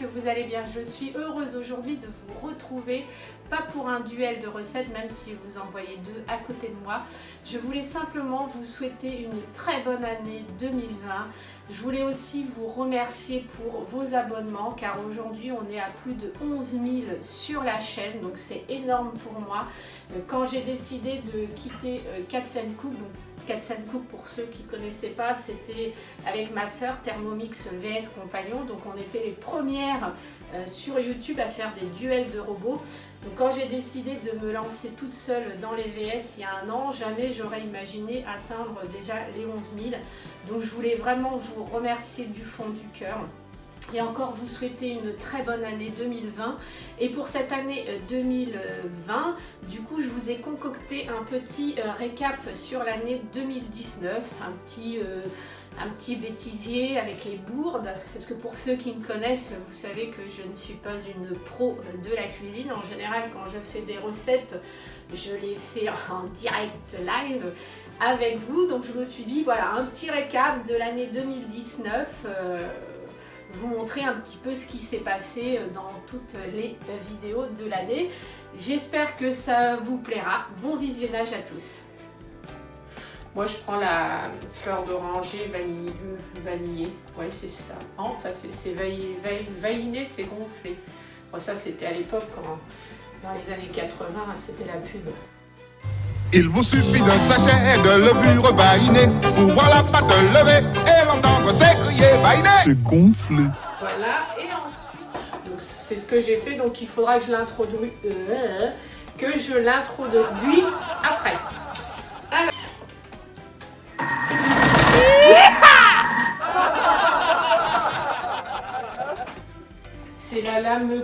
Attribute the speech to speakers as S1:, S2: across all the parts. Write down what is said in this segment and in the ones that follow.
S1: que vous allez bien. Je suis heureuse aujourd'hui de vous retrouver, pas pour un duel de recettes, même si vous en voyez deux à côté de moi. Je voulais simplement vous souhaiter une très bonne année 2020. Je voulais aussi vous remercier pour vos abonnements, car aujourd'hui on est à plus de 11 000 sur la chaîne, donc c'est énorme pour moi. Quand j'ai décidé de quitter Cats & Cook, donc Cats & Cook, pour ceux qui ne connaissaient pas, c'était avec ma sœur, Thermomix VS Compagnon. Donc on était les premières sur YouTube à faire des duels de robots. Donc quand j'ai décidé de me lancer toute seule dans les VS il y a un an, jamais j'aurais imaginé atteindre déjà les 11 000. Donc je voulais vraiment vous remercier du fond du cœur. Et encore vous souhaiter une très bonne année 2020. Et pour cette année 2020, du coup je vous ai concocté un petit récap sur l'année 2019, un petit bêtisier avec les bourdes, parce que pour ceux qui me connaissent, vous savez que je ne suis pas une pro de la cuisine. En général, quand je fais des recettes, je les fais en direct live avec vous. Donc je me suis dit, voilà, un petit récap de l'année 2019, vous montrer un petit peu ce qui s'est passé dans toutes les vidéos de l'année. J'espère que ça vous plaira. Bon visionnage à tous. Moi je prends la fleur d'oranger vanillée. Ouais, c'est ça. Non, ça fait, c'est vanillé, c'est gonflé. Bon, ça c'était à l'époque, dans les années 80, c'était la pub.
S2: Il vous suffit d'un sachet de levure baïnée pour voir la pâte lever et l'entendre s'écrier baïné. C'est gonflé.
S1: Voilà, et ensuite, donc c'est ce que j'ai fait, donc il faudra que je l'introduise après. Alors. C'est la lame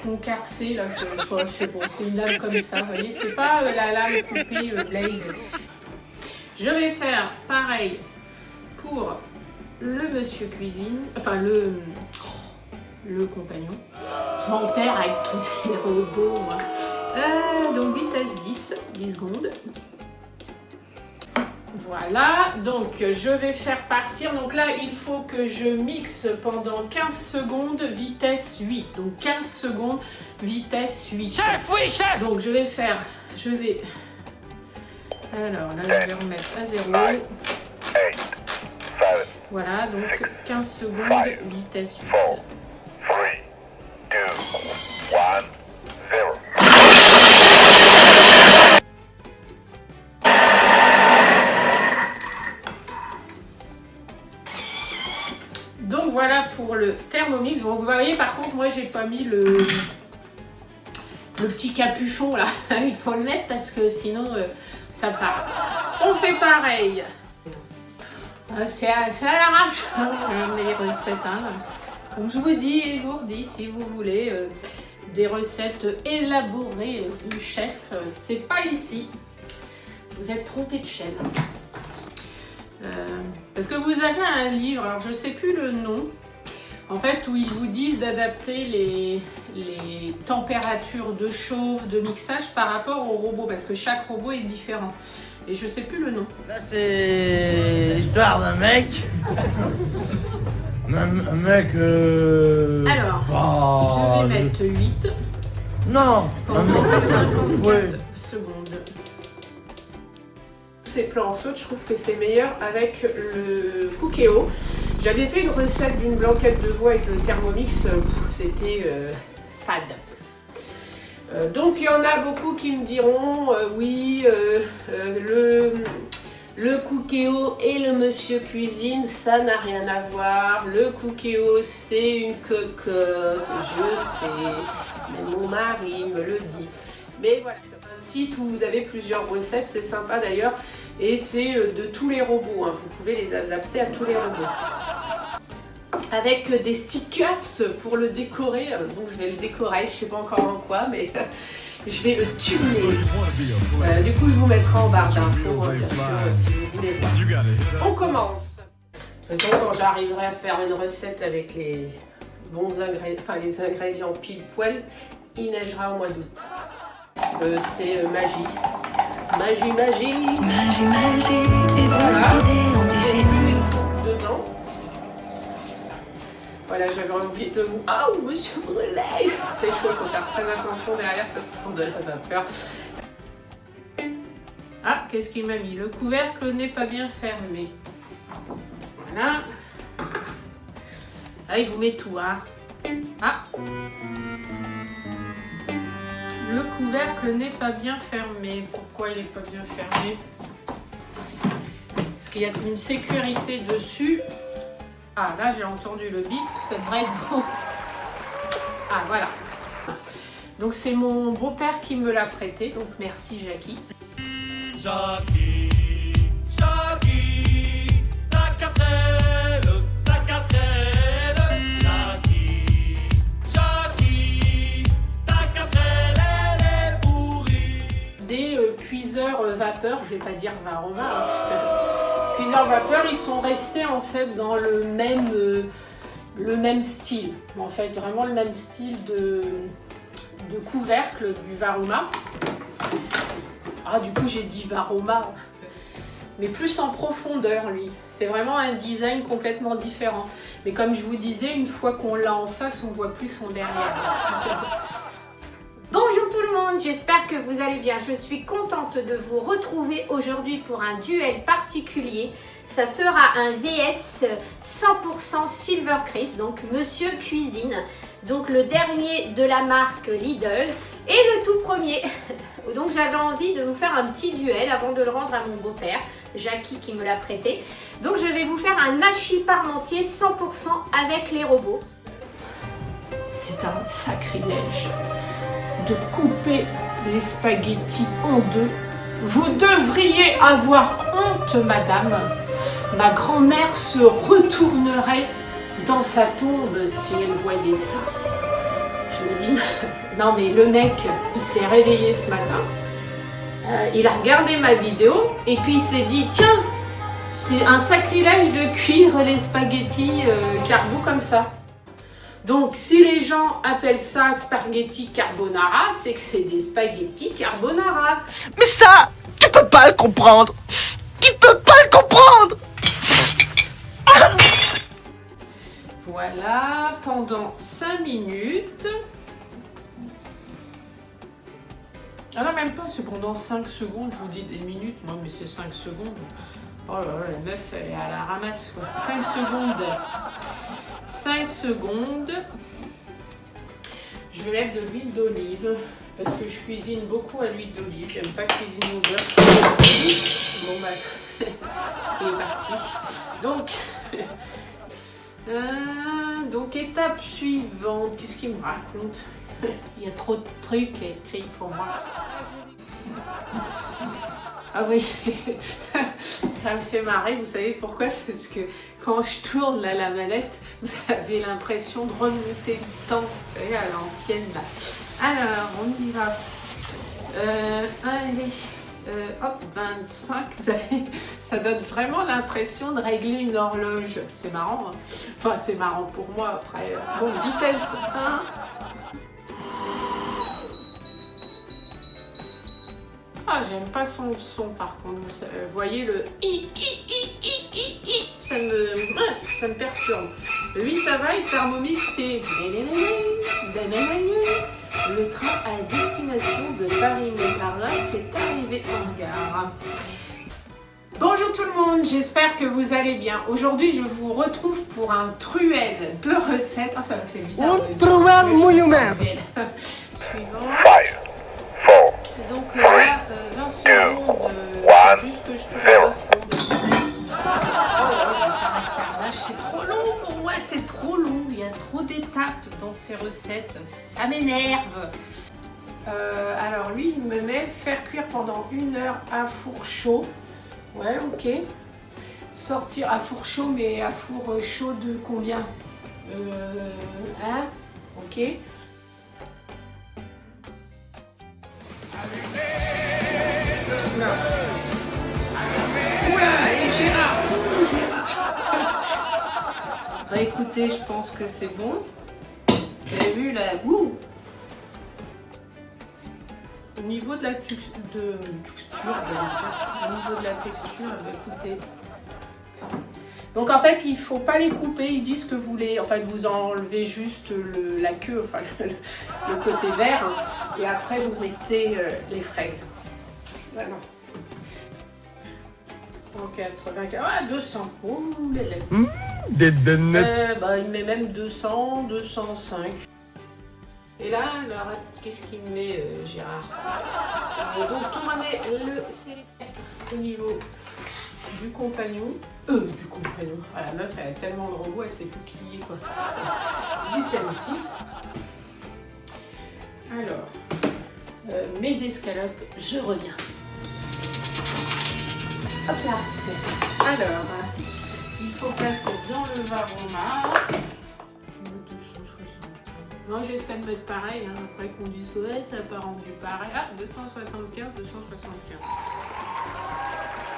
S1: concarcée, là, je sais pas, c'est une lame comme ça, vous voyez, c'est pas la lame coupée blade. Je vais faire pareil pour le monsieur cuisine, enfin le compagnon. Je m'en perds avec tous ces robots, moi. Donc vitesse 10 secondes. Voilà, donc je vais faire partir, donc là il faut que je mixe pendant 15 secondes, vitesse 8, donc 15 secondes, vitesse 8.
S3: Chef, oui chef.
S1: Donc alors là je vais remettre à 0. Voilà, donc 15 secondes, vitesse 8.
S4: 4, 3, 2, 1, 0.
S1: Donc voilà pour le Thermomix. Donc vous voyez, par contre moi j'ai pas mis le petit capuchon là. Il faut le mettre parce que sinon ça part. On fait pareil. C'est à l'arrache les recettes. Comme je vous dis, si vous voulez des recettes élaborées de chef, c'est pas ici. Vous êtes trompé de chaîne. Parce que vous avez un livre, alors je sais plus le nom, en fait, où ils vous disent d'adapter les températures de chauffe, de mixage par rapport au robot, parce que chaque robot est différent. Et je sais plus le nom.
S5: Là, c'est l'histoire d'un mec. Un mec.
S1: Alors, je vais mettre 8
S5: Non,
S1: pendant 54
S5: ouais.
S1: secondes. Ces plans en saute, je trouve que c'est meilleur avec le Cookéo. J'avais fait une recette d'une blanquette de veau avec le Thermomix, c'était fade. Donc il y en a beaucoup qui me diront oui, le Cookéo et le monsieur cuisine, ça n'a rien à voir. Le Cookéo c'est une cocotte, je sais, mais mon mari me le dit. Mais voilà, c'est un site où vous avez plusieurs recettes, c'est sympa d'ailleurs. Et c'est de tous les robots, vous pouvez les adapter à tous les robots. Avec des stickers pour le décorer, donc je vais le décorer, je sais pas encore en quoi, mais je vais le tuner. Du coup je vous mettrai en barre d'infos, bien sûr, si vous voulez voir. On commence. De toute façon, quand j'arriverai à faire une recette avec les bons ingrédients, enfin les ingrédients pile poil, il neigera au mois d'août. C'est magie. Magie, magie.
S6: Magie, magie, et vos idées antigéniques.
S1: Dedans. Voilà, j'avais envie de vous... Oh, monsieur Brûlé! C'est chaud, il faut faire très attention derrière, ça sent de la vapeur. Ah, qu'est-ce qu'il m'a mis? Le couvercle n'est pas bien fermé. Voilà. Ah, il vous met tout, hein. Ah. Le couvercle n'est pas bien fermé. Pourquoi il n'est pas bien fermé? Parce qu'il y a une sécurité dessus. Ah, là, j'ai entendu le bip. Ça devrait être bon. Ah, voilà. Donc, c'est mon beau-père qui me l'a prêté. Donc, merci, Jackie.
S3: Jackie, Jackie, ta quatrelle, Jackie, Jackie, ta quatrelle, elle est pourrie.
S1: Des cuiseurs vapeur, je vais pas dire Varoma, cuiseurs vapeur, ils sont restés en fait dans le même style, en fait vraiment le même style de couvercle du Varoma. Ah, du coup j'ai dit Varoma, mais plus en profondeur lui. C'est vraiment un design complètement différent. Mais comme je vous disais, une fois qu'on l'a en face, on voit plus son derrière.
S6: Bonjour tout le monde, j'espère que vous allez bien. Je suis contente de vous retrouver aujourd'hui pour un duel particulier. Ça sera un VS 100% Silver Chris, donc Monsieur Cuisine. Donc le dernier de la marque Lidl et le tout premier. Donc j'avais envie de vous faire un petit duel avant de le rendre à mon beau-père, Jackie qui me l'a prêté. Donc je vais vous faire un hachis parmentier 100% avec les robots.
S1: C'est un sacrilège de couper les spaghettis en deux. Vous devriez avoir honte, madame. Ma grand-mère se retournerait dans sa tombe si elle voyait ça. Je me dis, non mais le mec, il s'est réveillé ce matin, il a regardé ma vidéo et puis il s'est dit, tiens, c'est un sacrilège de cuire les spaghettis carbo comme ça. Donc si les gens appellent ça spaghetti carbonara, c'est que c'est des spaghettis carbonara.
S5: Mais ça, tu peux pas le comprendre. Tu peux pas le comprendre.
S1: Voilà, pendant 5 minutes. Ah non, même pas, c'est pendant 5 secondes, je vous dis des minutes, moi, mais c'est 5 secondes. Oh là là, la meuf, elle est à la ramasse, quoi. 5 secondes. 5 secondes. Je vais mettre de l'huile d'olive, parce que je cuisine beaucoup à l'huile d'olive. J'aime pas cuisiner au beurre. Bon, bah, il est parti. Donc, étape suivante, qu'est-ce qu'il me raconte? Il y a trop de trucs écrits pour moi. Ah oui, ça me fait marrer, vous savez pourquoi? Parce que quand je tourne là, la manette, vous avez l'impression de remonter le temps, vous savez, à l'ancienne là. Alors, on y va. Allez. Hop, 25, vous savez, ça donne vraiment l'impression de régler une horloge. C'est marrant, hein. Enfin, c'est marrant pour moi après. Bon, vitesse 1. Ah, j'aime pas son son par contre. Vous voyez le ça me perturbe. Lui, ça va, il thermomix, c'est le train à destination de Paris-Montparnasse est arrivé en gare. Bonjour tout le monde, j'espère que vous allez bien. Aujourd'hui, je vous retrouve pour un truel de recettes. Ah, ça me fait bizarre.
S5: Un truel mouillou merde.
S1: Suivant.
S4: 5, 4,
S1: Donc là, 20 secondes, juste que je tourne 20 secondes. Oh là, je vais faire un carnage, c'est trop long pour moi, c'est trop long. Il y a trop d'étapes dans ces recettes, ça m'énerve. Alors lui, il me met faire cuire pendant 1 heure à four chaud. Ouais, ok. Sortir à four chaud, mais à four chaud de combien? Ok. Oula. Oula, et Gérard. Bah écoutez, je pense que c'est bon. Vous avez vu la goût. Au niveau de la texture, au niveau de la texture, bah écoutez, Donc en fait, il ne faut pas les couper, ils disent que vous les... Enfin, vous enlevez juste la queue, enfin le côté vert, hein, et après vous mettez les fraises. Voilà. 180, ah 200, oh les lettres.
S5: Des donnettes.
S1: Il met même 200, 205. Et là, alors, qu'est-ce qu'il met Gérard? Donc tournez le sélection au niveau du compagnon. Du compagnon. Ah, la meuf, elle a tellement de robots, elle sait plus qui est quoi. Du piano 6. Alors, mes escalopes, je reviens. Hop là. Alors, il faut passer dans le varoma. Moi j'essaie de mettre pareil, hein, après qu'on dise ouais ça n'a pas rendu pareil. Ah 275, 275.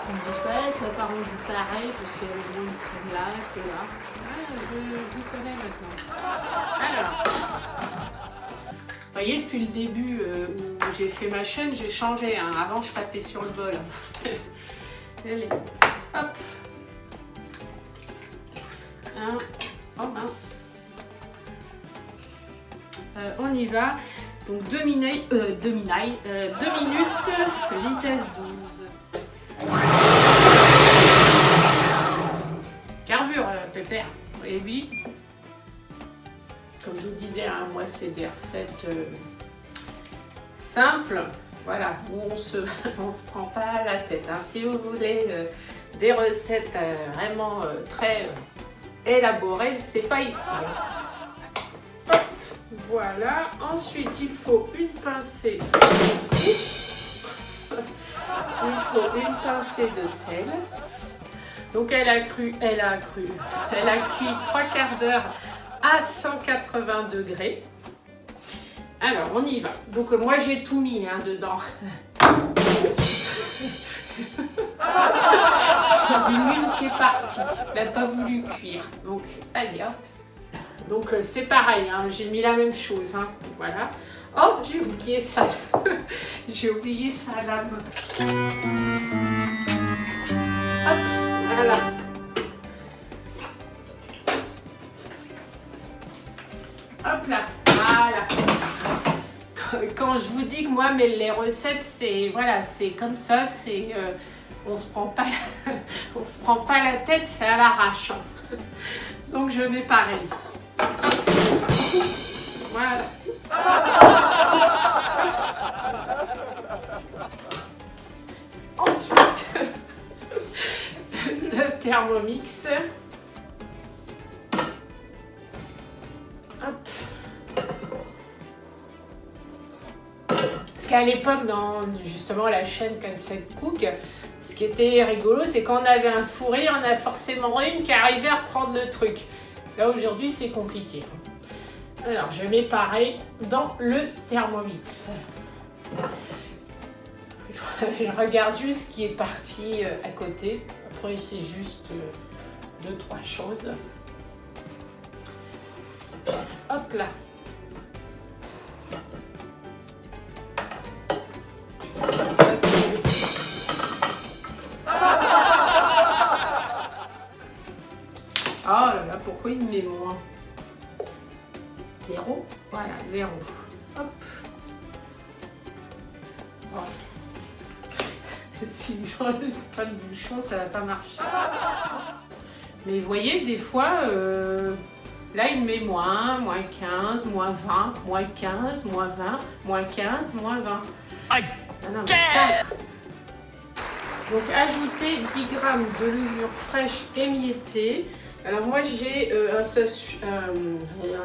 S1: On dit ouais ça n'a pas rendu pareil parce qu'il y avait une crème là, que là. Ouais, je vous connais maintenant. Alors, vous voyez depuis le début où j'ai fait ma chaîne, j'ai changé. Hein. Avant je tapais sur le bol. Allez, hop. Oh mince. On y va. Donc 2 minutes, vitesse 12. Carbure, pépère. Et oui, comme je vous disais, hein, moi c'est des recettes simples, voilà, où on se prend pas la tête. Hein. Si vous voulez des recettes vraiment très élaborées, c'est pas ici. Hein. Voilà, ensuite il faut une pincée. Il faut une pincée de sel. Donc elle a cuit 3 quarts d'heure à 180 degrés. Alors on y va. Donc moi j'ai tout mis hein, dedans. Une qui est partie, elle n'a pas voulu cuire. Donc allez hop. Donc c'est pareil, hein, j'ai mis la même chose, hein, voilà. Oh, j'ai oublié ça, j'ai oublié ça là. Hop, voilà. Hop là, voilà. Quand je vous dis que moi, mais les recettes, c'est voilà, c'est comme ça, c'est on se prend pas la tête, c'est à l'arrache. Hein. Donc je mets pareil. Voilà. Ensuite, le Thermomix. Hop. Parce qu'à l'époque, dans justement la chaîne Cancel Cook, ce qui était rigolo, c'est quand on avait un fourré, on a forcément une qui arrivait à reprendre le truc. Là aujourd'hui c'est compliqué. Alors je mets pareil dans le Thermomix. Je regarde juste ce qui est parti à côté. Après c'est juste 2-3 choses. Hop là. Comme ça c'est mieux. Oh là là, pourquoi il met moins? 0, voilà, 0. Hop. Voilà. Si j'enlève pas le bouchon, ça va pas marcher. Mais vous voyez, des fois, là il met moins 15, moins 20, moins 15, moins 20, moins 15, moins 20. Ah non, mais donc ajoutez 10 g de levure fraîche émiettée. Alors moi j'ai un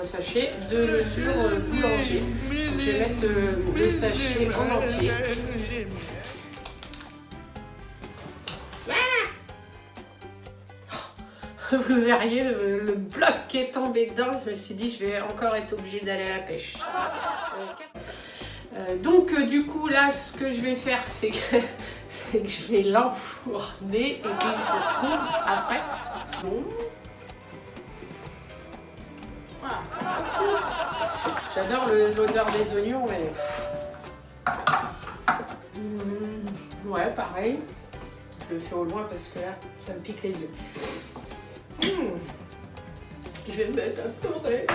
S1: sachet de levure boulanger. Donc, je vais mettre le sachet en entier. Vous verriez le bloc qui est tombé dedans. Je me suis dit je vais encore être obligée d'aller à la pêche. Donc du coup là ce que je vais faire c'est que je vais l'enfourner et puis je retrouve après. Bon. Voilà. J'adore l'odeur des oignons mais... Ouais pareil. Je le fais au loin parce que là ça me pique les yeux. Je vais me mettre un peu près.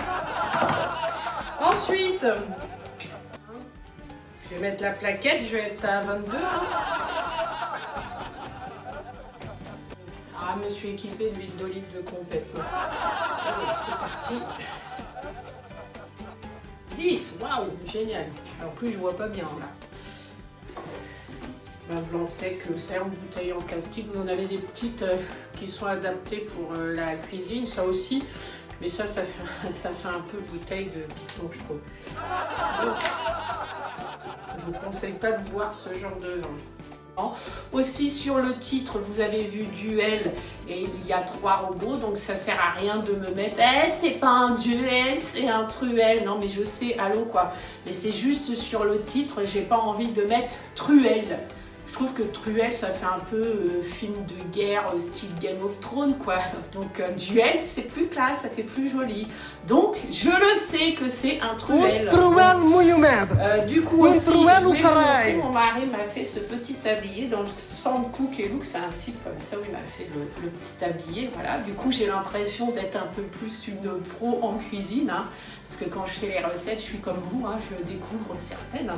S1: Ensuite, je vais mettre la plaquette, je vais être à 22. Ah, je me suis équipée d'huile d'olive de complètement. Allez, c'est parti. 10, waouh, génial. En plus, je vois pas bien là. Un blanc sec, c'est en bouteille en plastique. Vous en avez des petites qui sont adaptées pour la cuisine, ça aussi. Mais ça fait un peu bouteille de piton, je trouve. Donc, je vous conseille pas de boire ce genre de vin. Aussi sur le titre, vous avez vu duel et il y a 3 robots, donc ça sert à rien de me mettre c'est pas un duel, c'est un truel. Non mais je sais, allô quoi. Mais c'est juste sur le titre, j'ai pas envie de mettre truel. Je trouve que truel ça fait un peu film de guerre style Game of Thrones quoi. Donc duel c'est plus classe, ça fait plus joli. Donc je le sais que c'est un truel.
S5: truel muito merda.
S1: Du coup aussi,
S5: truel ou
S1: je vais vous
S5: pareil.
S1: montrer, mon mari m'a fait ce petit tablier dans le Sound Cook et Look, c'est un site comme ça où il m'a fait le petit tablier, voilà. Du coup j'ai l'impression d'être un peu plus une pro en cuisine, hein, parce que quand je fais les recettes, je suis comme vous, hein, je découvre certaines.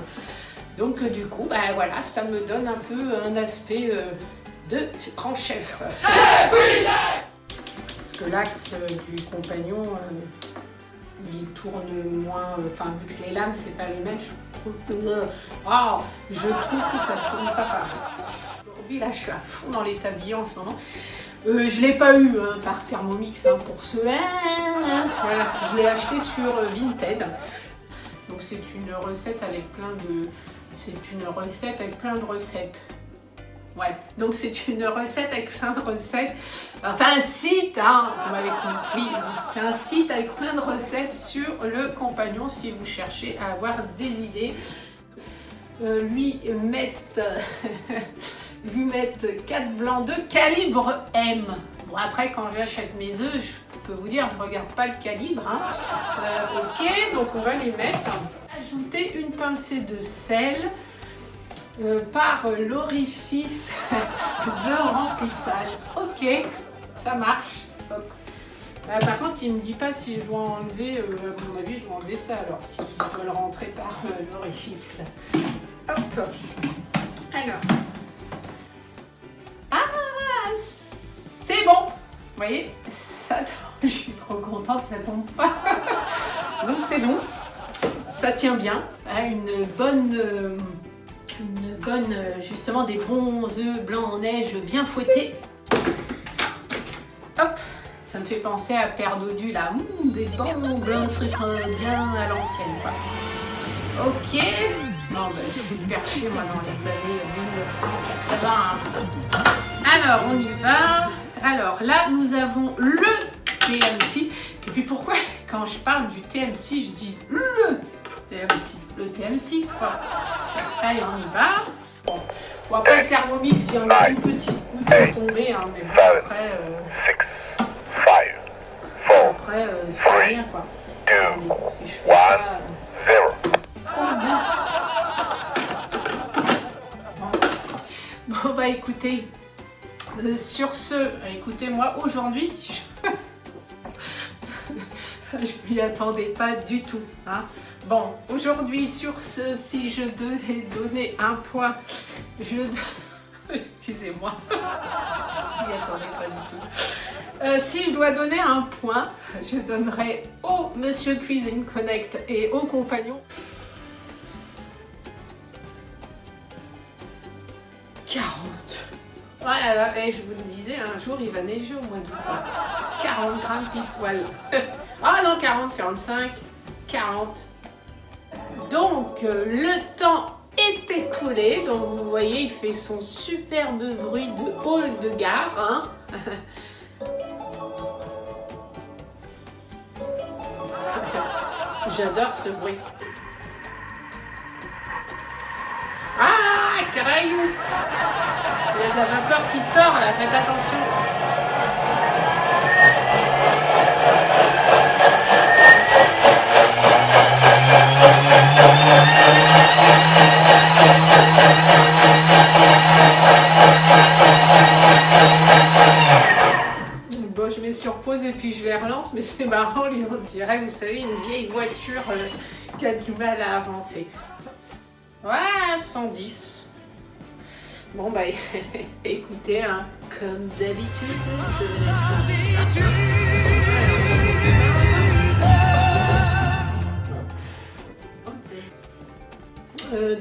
S1: Donc du coup, bah voilà, ça me donne un peu un aspect de grand chef. Parce que l'axe du compagnon, il tourne moins, enfin vu que les lames c'est pas les mêmes, je trouve que ça ne tourne pas pareil. Aujourd'hui là, je suis à fond dans les tabliers en ce moment. Je l'ai pas eu par Thermomix pour ce. Voilà, je l'ai acheté sur Vinted. Donc c'est une recette avec plein de. C'est une recette avec plein de recettes. Ouais, donc c'est une recette avec plein de recettes. Enfin, un site, hein, vous m'avez compris. C'est un site avec plein de recettes sur le compagnon si vous cherchez à avoir des idées. Lui mettre 4 blancs de calibre M. Bon, après, quand j'achète mes œufs, je peux vous dire, je regarde pas le calibre. Hein. Ok, donc on va lui mettre. Ajouter une pincée de sel par l'orifice de remplissage. Ok, ça marche. Hop. Par contre, il me dit pas si je dois enlever, à mon avis, je dois enlever ça alors, si je dois le rentrer par l'orifice. Hop. Alors. Ah, c'est bon. Vous voyez, ça tombe. Je suis trop contente, ça tombe pas. Donc c'est bon. Ça tient bien, une bonne, justement des bons œufs blancs en neige bien fouettés. Hop, ça me fait penser à Père Dodu là, des bons blancs trucs bien à l'ancienne quoi. Ok, non ben, je suis perchée moi dans les années 1980. Alors on y va. Alors là nous avons le TM6. Et puis pourquoi quand je parle du TM6 je dis le TM6 quoi. Allez, on y va. Bon, après le Thermomix, il y en a une petite goutte qui est tombée, hein, mais bon, après, c'est rien quoi. Allez, si je fais ça. Oh mince. Bon bah écoutez, sur ce, écoutez-moi aujourd'hui si je m'y attendais pas du tout. Hein. Bon, aujourd'hui, sur ce, si je devais donner un point, excusez-moi, je m'y attendais pas du tout. Si je dois donner un point, je donnerais au Monsieur Cuisine Connect et au compagnon 40. Voilà, et je vous le disais, un jour il va neiger au mois d'août. 40 grammes pile poil. Ah non, 40, 45, 40. Donc, le temps est écoulé. Donc, vous voyez, il fait son superbe bruit de hall de gare. Hein. J'adore ce bruit. Ah, caraïou! Il y a de la vapeur qui sort là, faites attention. Bon, je mets sur pause et puis je les relance, mais c'est marrant, lui on dirait, vous savez, une vieille voiture qui a du mal à avancer. Voilà, 110. Bon bah écoutez, hein, comme d'habitude, je vais mettre 110 là.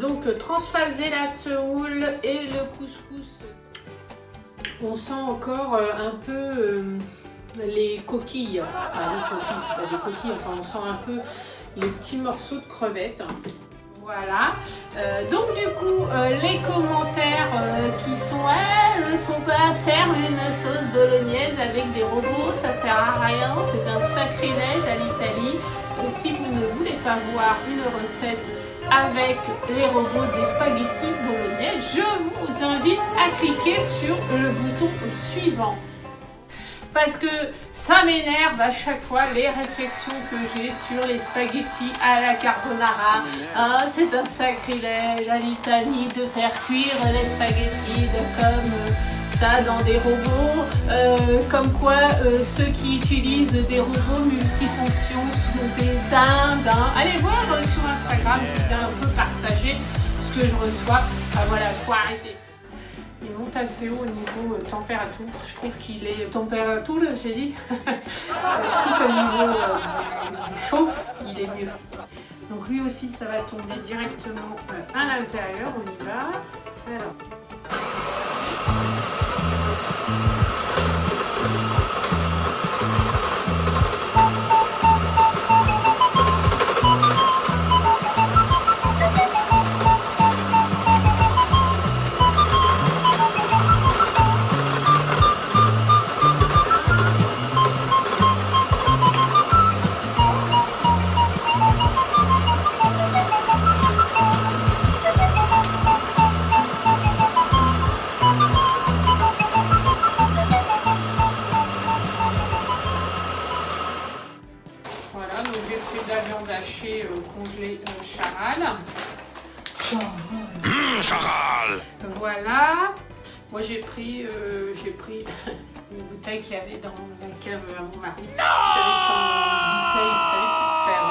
S1: Donc transphaser la semoule et le couscous. On sent encore un peu les coquilles. Enfin, les coquilles, c'est pas des coquilles, enfin on sent un peu les petits morceaux de crevettes. Voilà. Donc du coup, les commentaires qui sont il ne faut pas faire une sauce bolognaise avec des robots, ça sert à rien, c'est un sacrilège à l'Italie. Si vous ne voulez pas voir une recette avec les robots des spaghettis bolognaises, je vous invite à cliquer sur le bouton suivant. Parce que ça m'énerve à chaque fois les réflexions que j'ai sur les spaghettis à la carbonara. Ah, c'est un sacrilège à l'Italie de faire cuire les spaghettis comme ça dans des robots. Comme quoi ceux qui utilisent des robots multifonctions sont des dindes. Allez voir sur Instagram, je viens un peu partager ce que je reçois. Ah voilà, faut arrêter. Il monte assez haut au niveau température. Je trouve qu'il est température, j'ai dit. Je trouve qu'au niveau du chauffe, il est mieux. Donc lui aussi, ça va tomber directement à l'intérieur. On y va. Alors. Voilà, donc j'ai pris de la viande hachée congelée Charal.
S3: Charal.
S1: Voilà. Moi j'ai pris une bouteille qu'il y avait dans la cave à mon mari. J'avais une bouteille, vous savez, pour faire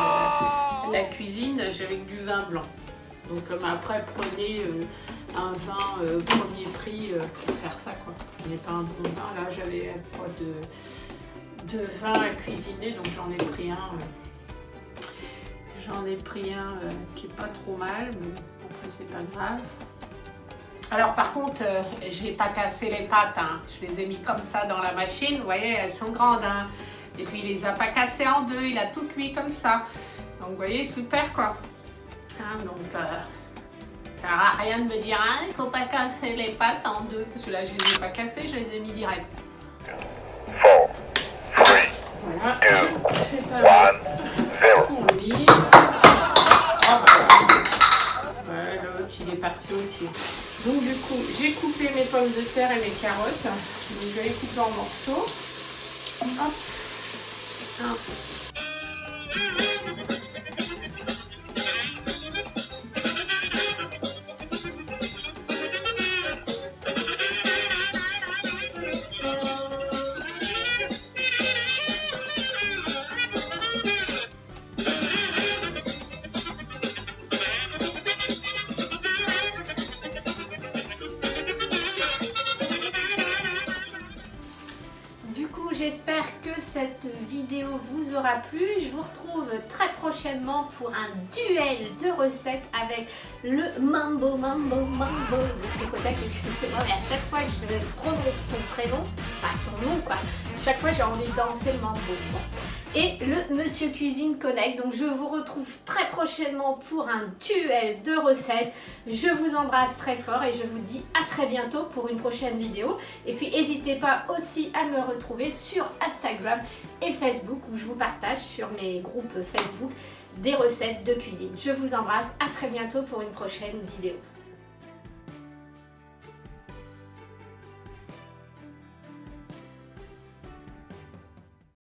S1: la cuisine, j'avais du vin blanc. Donc après prenez un vin premier prix pour faire ça quoi. Je n'ai pas un bon vin, là j'avais pas de vin à cuisiner, donc j'en ai pris un. Qui est pas trop mal, mais après c'est pas grave. Alors par contre, j'ai pas cassé les pâtes, hein. Je les ai mis comme ça dans la machine, vous voyez, elles sont grandes. Hein. Et puis il les a pas cassées en deux, il a tout cuit comme ça. Donc vous voyez, super quoi. Hein, donc ça sert à rien de me dire, hein, il faut pas casser les pâtes en deux. Parce que là je les ai pas cassées, je les ai mis direct.
S4: 4, 3,
S1: Voilà,
S4: 2,
S1: je fais pas
S4: 1, 0.
S1: on lit. Voilà, l'autre il est parti aussi. Donc du coup, j'ai coupé mes pommes de terre et mes carottes. Donc je vais les couper en morceaux. Hop. Hop. J'espère que cette vidéo vous aura plu. Je vous retrouve très prochainement pour un duel de recettes avec le Mambo de Sekoda. Excusez-moi, mais à chaque fois que je prononce son prénom, pas son nom quoi, chaque fois j'ai envie de danser le Mambo. Bon. Et le Monsieur Cuisine Connect. Donc je vous retrouve très prochainement pour un duel de recettes. Je vous embrasse très fort et je vous dis à très bientôt pour une prochaine vidéo. Et puis n'hésitez pas aussi à me retrouver sur Instagram et Facebook où je vous partage sur mes groupes Facebook des recettes de cuisine. Je vous embrasse, à très bientôt pour une prochaine vidéo.